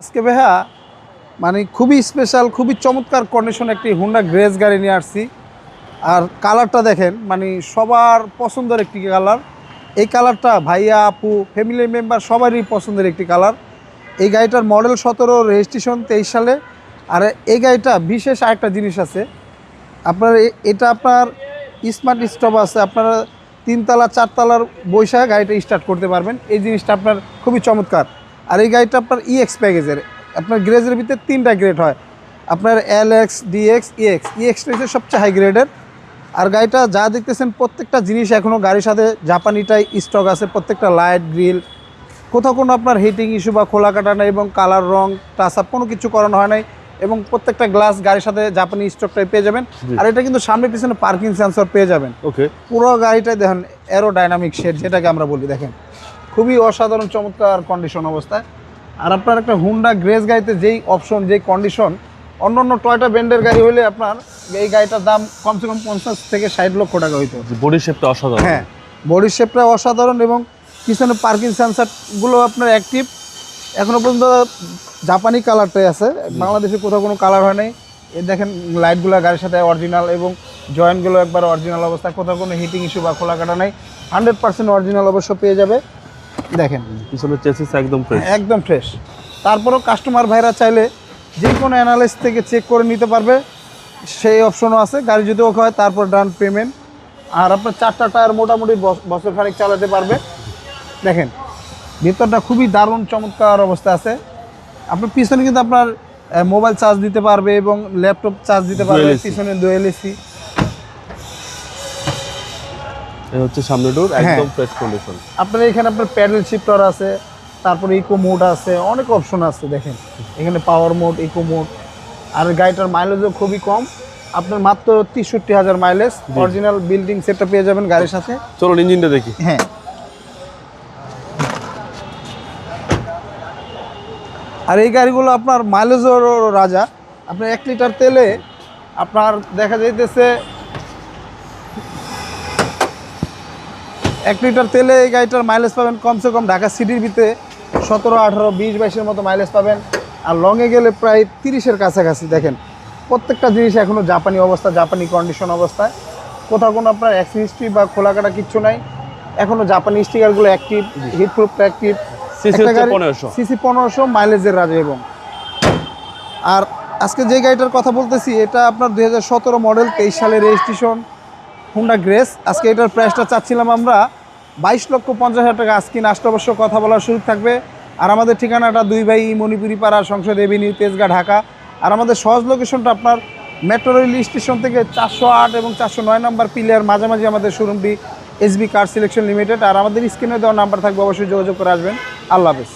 আজকে ভাইয়া মানে খুবই স্পেশাল, খুবই চমৎকার কন্ডিশন একটি হুন্ডা গ্রেস গাড়ি নিয়ে আসছি। আর কালারটা দেখেন, মানে সবার পছন্দের একটি কালার। এই কালারটা ভাইয়া আপু ফ্যামিলি মেম্বার সবারই পছন্দের একটি কালার। এই গাড়িটার মডেল 17, রেজিস্ট্রেশন 23 সালে। আর এই গাড়িটা বিশেষ আরেকটা জিনিস আছে, আপনার এটা আপনার স্মার্ট স্টপ আছে, আপনারা 3 তলা 4 তলার বৈশাখ গাড়িটা স্টার্ট করতে পারবেন। এই জিনিসটা আপনার খুবই চমৎকার। আর এই গাড়িটা আপনার ইএক্স প্যাকেজের, আপনার গ্রেজের ভিতরে 3টা গ্রেড হয়, আপনার LX, DX, EX হচ্ছে সবচেয়ে হাই গ্রেডের। আর গাড়িটা যা দেখতেছেন প্রত্যেকটা জিনিস এখনও গাড়ির সাথে জাপানিটাই স্টক আছে, প্রত্যেকটা লাইট গ্রিল, কোথাও কোনো আপনার হিটিং ইস্যু বা খোলা কাটা নাই, এবং কালার রং টাচ আপ কোনো কিছু করানো হয় নাই, এবং প্রত্যেকটা গ্লাস গাড়ির সাথে জাপানি স্টকটাই পেয়ে যাবেন। আর এটা কিন্তু সামনে পিছনে পার্কিং সেন্সর পেয়ে যাবেন। ওকে, পুরো গাড়িটাই দেখেন অ্যারোডাইনামিক শেড, যেটাকে আমরা বলি, দেখেন খুবই অসাধারণ চমৎকার কন্ডিশন অবস্থায়। আর আপনার একটা হুন্ডা গ্রেস গাড়িতে যেই অপশন, যেই কন্ডিশন, অন্য টয়টা ব্র্যান্ডের গাড়ি হলে আপনার এই গাড়িটার দাম কমসে কম 50 থেকে 60 লক্ষ টাকা হইতো। বডি শেপটা অসাধারণ। হ্যাঁ, বডি শেপটা অসাধারণ, এবং পিছনে পার্কিং সেন্সারগুলো আপনার অ্যাক্টিভ। এখনও পর্যন্ত জাপানি কালারটাই আছে, বাংলাদেশে কোথাও কোনো কালার হয় নাই। এই দেখেন লাইটগুলো গাড়ির সাথে অরিজিনাল, এবং জয়েন্টগুলো একবার অরিজিনাল অবস্থা, কোথাও কোনো হিটিং ইস্যু বা খোলা কাটা নাই, 100% অরিজিনাল অবশ্য পেয়ে যাবে। দেখেন পিছনে চেসিস একদম ফ্রেশ, একদম ফ্রেশ। তারপরেও কাস্টমার ভাইরা চাইলে যে কোনো অ্যানালাইস থেকে চেক করে নিতে পারবে, সেই অপশনও আছে। গাড়ি যদি ওকে হয় তারপর ডাউন পেমেন্ট। আর আপনার 4টা টায়ার মোটামুটি বছর খানিক চালাতে পারবে। দেখেন ভিতরটা খুবই দারুণ চমৎকার অবস্থা আছে। আপনার পিছনে কিন্তু আপনার মোবাইল চার্জ দিতে পারবে এবং ল্যাপটপ চার্জ দিতে পারবে। পিছনে ডুয়েল এসি। এই হচ্ছে সামনে ডোর, একদম ফ্রেশ কন্ডিশন। আপনার এখানে আপনার প্যাডেল শিফটার আছে, তারপরে ইকো মোড আছে, অনেক অপশন আছে। দেখেন এখানে পাওয়ার মোড, ইকো মোড। আর গাড়িটার মাইলেজও খুবই কম, আপনার মাত্র 63,000 মাইলেজ। অরিজিনাল বিল্ডিং সেটটা পেয়ে যাবেন গাড়ির সাথে। চলুন ইঞ্জিনটা দেখি। হ্যাঁ, আর এই গাড়িগুলো আপনার মাইলেজও রাজা। আপনার 1 লিটার তেলে আপনার দেখা যাইতেছে 1 লিটার তেলে এই গাড়িটার মাইলেজ পাবেন কমসে কম ঢাকা সিটির ভিতরে 17, 18, 20, 22-এর মতো মাইলেজ পাবেন। আর লংয়ে গেলে প্রায় 30-এর কাছাকাছি। দেখেন প্রত্যেকটা জিনিস এখনও জাপানি অবস্থা, জাপানি কন্ডিশন অবস্থায়, কোথাও কোনো আপনার অ্যাক্সিডেন্ট হিস্ট্রি বা খোলা কাটা কিচ্ছু নাই। এখনও জাপানি স্টিকারগুলো অ্যাক্টিভ, হিটপ্রুফটা অ্যাক্টিভ। সিসি 1500 মাইলেজের রাজা। এবং আর আজকে যে গাড়িটার কথা বলতেছি এটা আপনার 2017 মডেল, 23 সালের রেজিস্ট্রেশন, হুন্ডা গ্রেস। আজকে এটার প্রাইসটা চাচ্ছিলাম আমরা 22,50,000 টাকা। আজকে আসতে অবশ্য কথা বলার সুযোগ থাকবে। আর আমাদের ঠিকানাটা 2 ভাই মণিপুরি পাড়া, সংসদ এভিনিউ, তেজগাঁ, ঢাকা। আর আমাদের সহজ লোকেশনটা আপনার মেট্রো রেল স্টেশন থেকে 408 এবং 409 নম্বর পিলার মাঝামাঝি আমাদের শোরুমটি SB কার সিলেকশন লিমিটেড। আর আমাদের স্ক্রিনে দেওয়া নাম্বার থাকবে, অবশ্যই যোগাযোগ করে আসবেন। আল্লাহ হাফেজ।